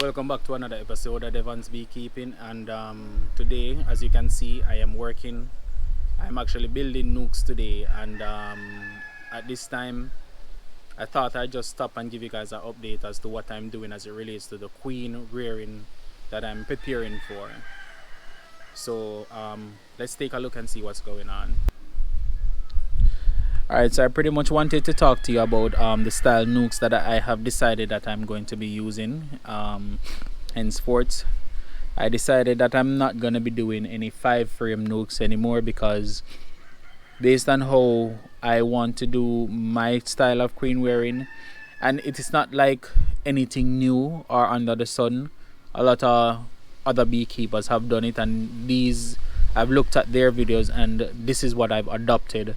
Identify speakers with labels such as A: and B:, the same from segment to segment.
A: welcome back to another episode of Devon's Beekeeping. And today, as you can see, I am working. I'm actually building nucs today, and at this time, I thought I'd just stop and give you guys an update as to what I'm doing as it relates to the queen rearing that I'm preparing for. So let's take a look and see what's going on. Alright, so I pretty much wanted to talk to you about the style nucs that I have decided that I'm going to be using henceforth. I decided that I'm not going to be doing any 5-frame nucs anymore, because based on how I want to do my style of queen wearing, and it is not like anything new or under the sun. A lot of other beekeepers have done it, and I've looked at their videos, and this is what I've adopted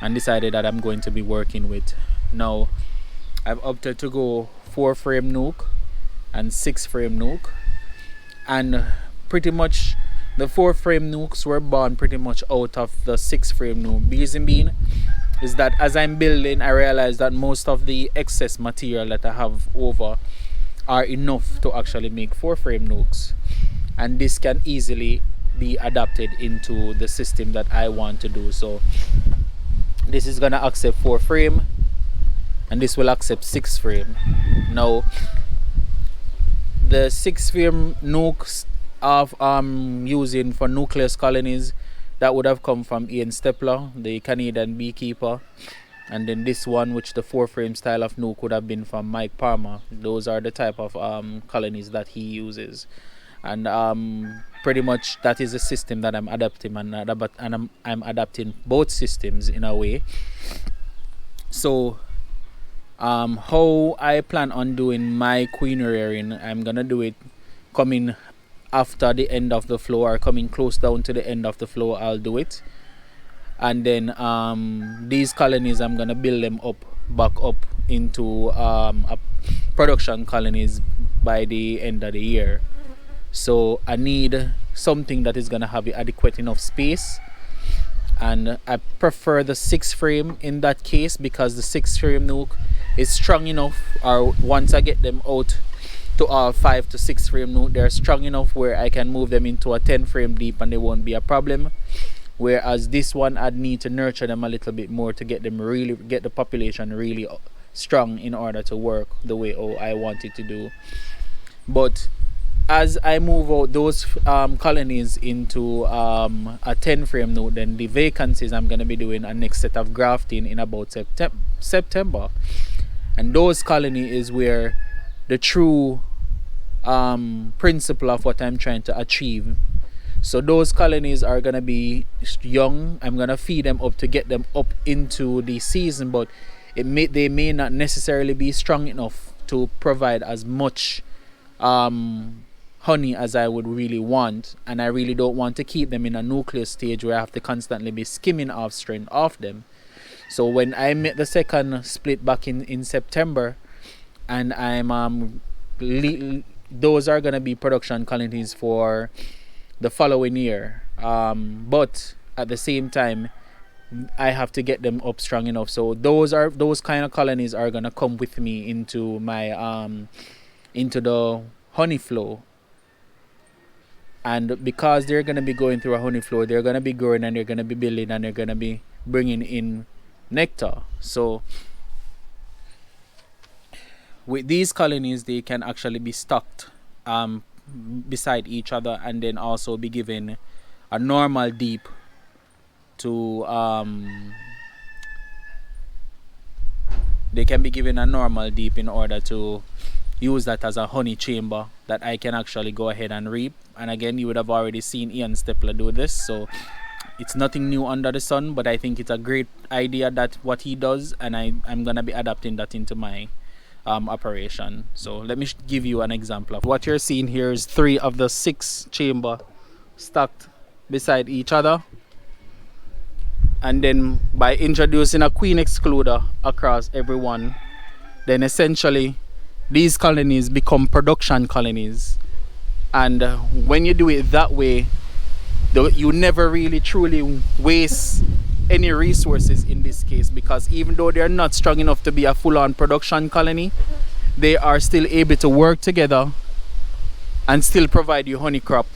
A: and decided that I'm going to be working with. Now, I've opted to go 4-frame nuc and 6-frame nuc, and pretty much the 4-frame nucs were born pretty much out of the 6-frame nuc. Reason being is that as I'm building, I realized that most of the excess material that I have over are enough to actually make 4-frame nucs, and this can easily be adapted into the system that I want to do. So this is gonna accept 4-frame, and this will accept 6-frame. Now, the 6-frame nucs of using for nucleus colonies, that would have come from Ian Stepler, the Canadian beekeeper, and then this one, which the 4-frame style of nuc, would have been from Mike Palmer. Those are the type of colonies that he uses, and pretty much that is the system that I'm adapting, and I'm adapting both systems in a way. So how I plan on doing my queen rearing, I'm gonna do it coming after the end of the flow, or coming close down to the end of the flow. I'll do it, and then these colonies, I'm gonna build them back up into production colonies by the end of the year. So I need something that is gonna have adequate enough space, and I prefer the 6-frame in that case, because the 6-frame nuc is strong enough, or once I get them out to our 5 to 6-frame nuc, they're strong enough where I can move them into a 10-frame deep and they won't be a problem. Whereas this one, I'd need to nurture them a little bit more to get the population really strong in order to work the way I want it to do. But as I move out those colonies into a 10-frame nuc, then the vacancies, I'm going to be doing a next set of grafting in about September. And those colonies is where the true principle of what I'm trying to achieve. So those colonies are going to be young. I'm going to feed them up to get them up into the season, but they may not necessarily be strong enough to provide as much honey as I would really want, and I really don't want to keep them in a nucleus stage where I have to constantly be skimming off strength off them. So when I make the second split back in September, and I'm those are gonna be production colonies for the following year, but at the same time I have to get them up strong enough. So those kind of colonies are gonna come with me into my into the honey flow. And because they're going to be going through a honey flow, they're going to be growing, and they're going to be building, and they're going to be bringing in nectar. So with these colonies, they can actually be stocked beside each other, and then also be given a normal deep to they can be given a normal deep in order to use that as a honey chamber that I can actually go ahead and reap. And again, you would have already seen Ian Stepler do this, so it's nothing new under the sun, but I think it's a great idea that what he does, and I'm gonna be adapting that into my operation. So let me give you an example of what you're seeing here. Is 3 of the 6 chamber stacked beside each other, and then by introducing a queen excluder across every one, then essentially these colonies become production colonies. And when you do it that way, you never really truly waste any resources in this case, because even though they're not strong enough to be a full-on production colony, they are still able to work together and still provide you honey crop,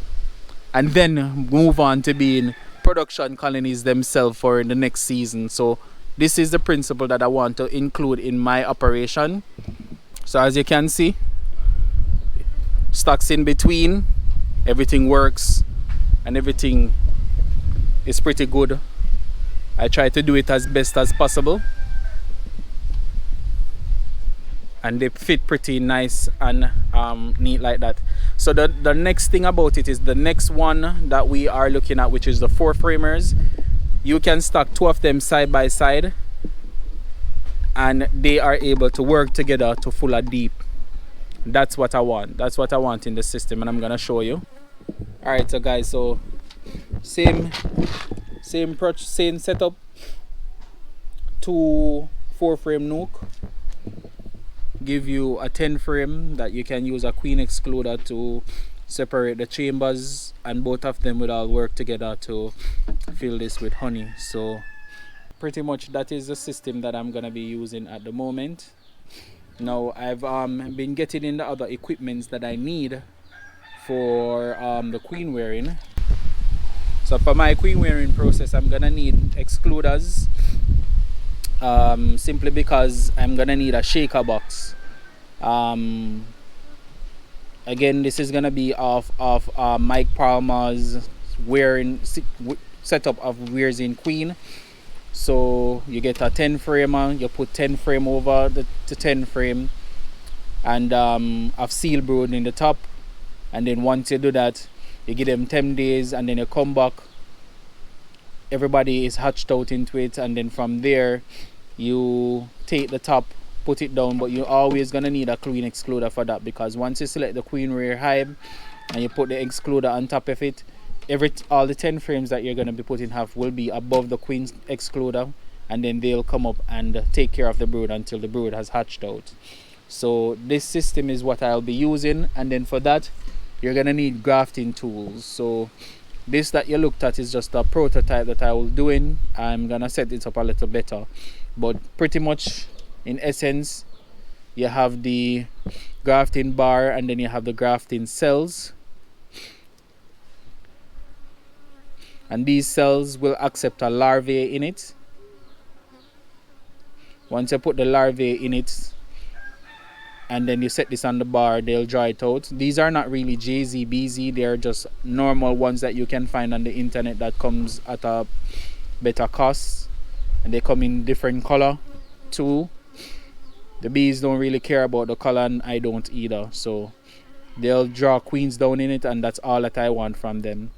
A: and then move on to being production colonies themselves for the next season. So this is the principle that I want to include in my operation. So as you can see, stocks in between, everything works and everything is pretty good. I try to do it as best as possible, and they fit pretty nice and neat like that. So the next thing about it is the next one that we are looking at, which is the 4 framers. You can stack 2 of them side by side, and they are able to work together to full a deep. That's what I want. That's what I want in the system, and I'm gonna show you. All right, so guys, so same setup. 2 4-frame nuc give you a 10 frame that you can use a queen excluder to separate the chambers, and both of them will all work together to fill this with honey. So pretty much that is the system that I'm gonna be using at the moment. Now I've been getting in the other equipments that I need for the queen wearing. So for my queen wearing process, I'm gonna need excluders, simply because I'm gonna need a shaker box. Again, this is gonna be off of Mike Palmer's wearing setup of wears in queen. So you get a 10 framer, you put 10 frame over the 10 frame, and of seal brood in the top, and then once you do that, you give them 10 days, and then you come back, everybody is hatched out into it, and then from there you take the top, put it down. But you're always gonna need a queen excluder for that, because once you select the queen rear hive and you put the excluder on top of it, all the 10 frames that you're going to be putting will be above the queen excluder, and then they'll come up and take care of the brood until the brood has hatched out. So this system is what I'll be using, and then for that you're going to need grafting tools. So this that you looked at is just a prototype that I was doing. I'm going to set it up a little better, but pretty much in essence you have the grafting bar, and then you have the grafting cells, and these cells will accept a larvae in it. Once you put the larvae in it and then you set this on the bar, they'll dry it out. These are not really JZBZ, they're just normal ones that you can find on the internet that comes at a better cost, and they come in different color too. The bees don't really care about the color, and I don't either, so they'll draw queens down in it, and that's all that I want from them.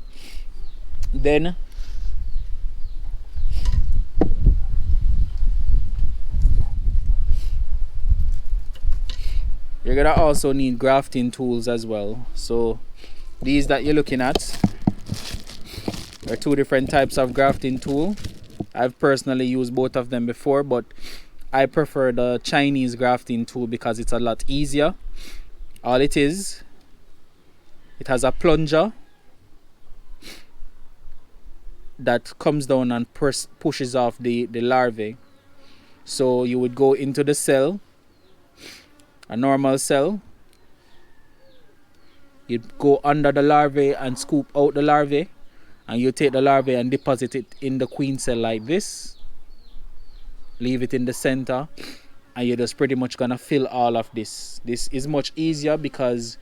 A: Then you're gonna also need grafting tools as well. So these that you're looking at are 2 different types of grafting tool. I've personally used both of them before, but I prefer the Chinese grafting tool because it's a lot easier. All it is, it has a plunger that comes down and pushes off the larvae. So you would go into the cell, a normal cell, you'd go under the larvae and scoop out the larvae, and you take the larvae and deposit it in the queen cell like this, leave it in the center, and you're just pretty much gonna fill all of this. This is much easier because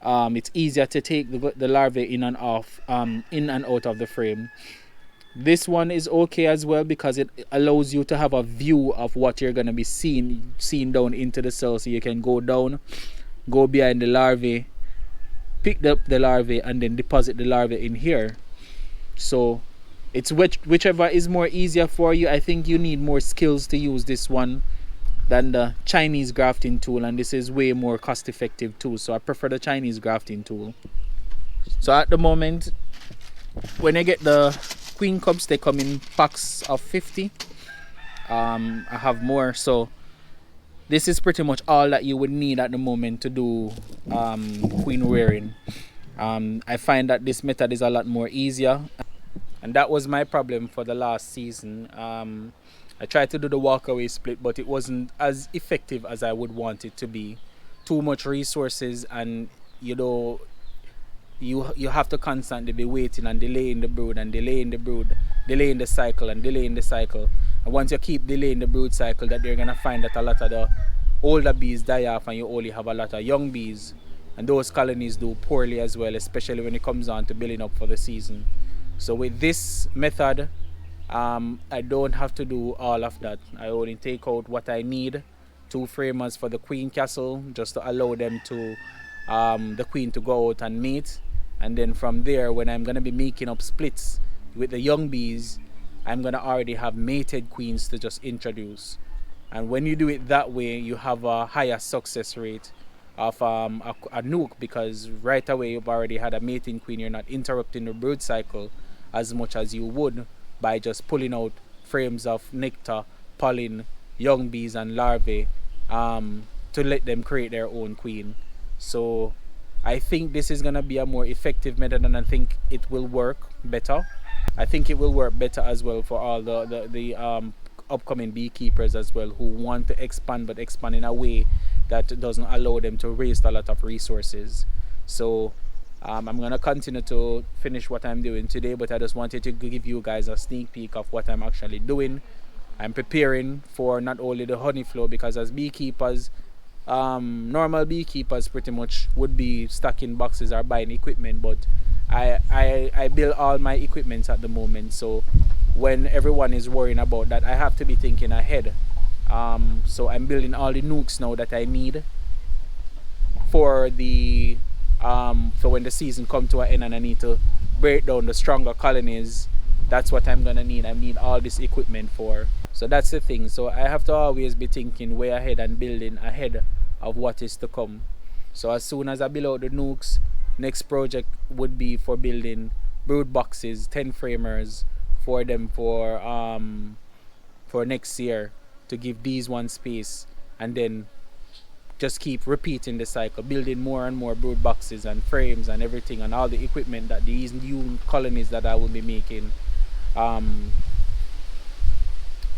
A: it's easier to take the larvae in and out of the frame. This one is okay as well because it allows you to have a view of what you're going to be seeing down into the cell. So you can go down, go behind the larvae, pick up the larvae, and then deposit the larvae in here. So it's whichever is more easier for you. I think you need more skills to use this one than the Chinese grafting tool, and this is way more cost effective too. So I prefer the Chinese grafting tool. So at the moment, when I get the queen cubs, they come in packs of 50. I have more, so this is pretty much all that you would need at the moment to do queen rearing. I find that this method is a lot more easier, and that was my problem for the last season. I tried to do the walkaway split, but it wasn't as effective as I would want it to be. Too much resources, and you have to constantly be waiting and delaying the brood and delaying the brood, delaying the cycle and delaying the cycle. And once you keep delaying the brood cycle, that you're gonna find that a lot of the older bees die off and you only have a lot of young bees, and those colonies do poorly as well, especially when it comes on to building up for the season. So with this method, I don't have to do all of that. I only take out what I need, 2 framers for the queen castle, just to allow them to the queen to go out and mate. And then from there, when I'm gonna be making up splits with the young bees, I'm gonna already have mated queens to just introduce. And when you do it that way, you have a higher success rate of a nuke, because right away you've already had a mating queen. You're not interrupting the brood cycle as much as you would by just pulling out frames of nectar, pollen, young bees and larvae to let them create their own queen. So I think this is going to be a more effective method, and I think it will work better. I think it will work better as well for all the upcoming beekeepers as well, who want to expand, but expand in a way that doesn't allow them to waste a lot of resources. So I'm going to continue to finish what I'm doing today, but I just wanted to give you guys a sneak peek of what I'm actually doing. I'm preparing for not only the honey flow, because as beekeepers, normal beekeepers pretty much would be stocking boxes or buying equipment, but I build all my equipment at the moment. So when everyone is worrying about that, I have to be thinking ahead. So I'm building all the nucs now that I need for the so when the season comes to an end and I need to break down the stronger colonies, that's what I'm gonna need. I need all this equipment for. So that's the thing. So I have to always be thinking way ahead and building ahead of what is to come. So as soon as I build out the nucs, next project would be for building brood boxes, 10 framers for them for next year, to give these one space, and then just keep repeating the cycle, building more and more brood boxes and frames and everything and all the equipment that these new colonies that I will be making.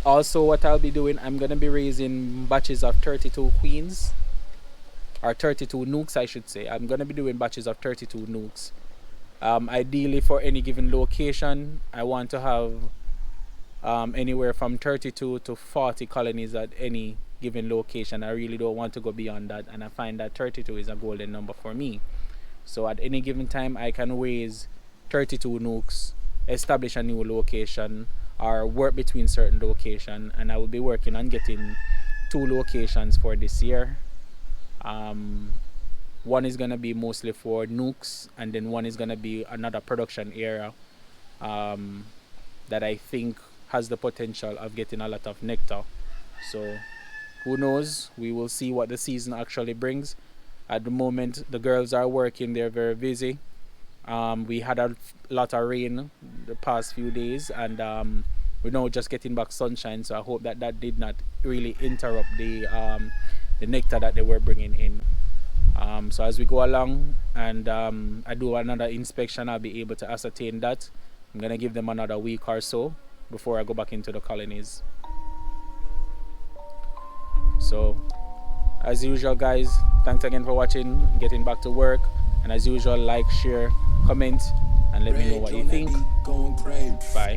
A: Also, what I'll be doing, I'm gonna be raising batches of 32 queens, or 32 nucs I should say. I'm gonna be doing batches of 32 nucs. Ideally for any given location, I want to have anywhere from 32 to 40 colonies at any given location. I really don't want to go beyond that, and I find that 32 is a golden number for me. So at any given time I can raise 32 nucs, establish a new location, or work between certain locations, and I will be working on getting 2 locations for this year. One is gonna be mostly for nucs, and then one is gonna be another production area that I think has the potential of getting a lot of nectar. So who knows, we will see what the season actually brings. At the moment the girls are working, they're very busy. We had a lot of rain the past few days, and we're now just getting back sunshine, so I hope that that did not really interrupt the nectar that they were bringing in. So as we go along and I do another inspection, I'll be able to ascertain that. I'm gonna give them another week or so before I go back into the colonies. So as usual guys, thanks again for watching. Getting back to work, and as usual, like, share, comment, and let me know what you think. Bye.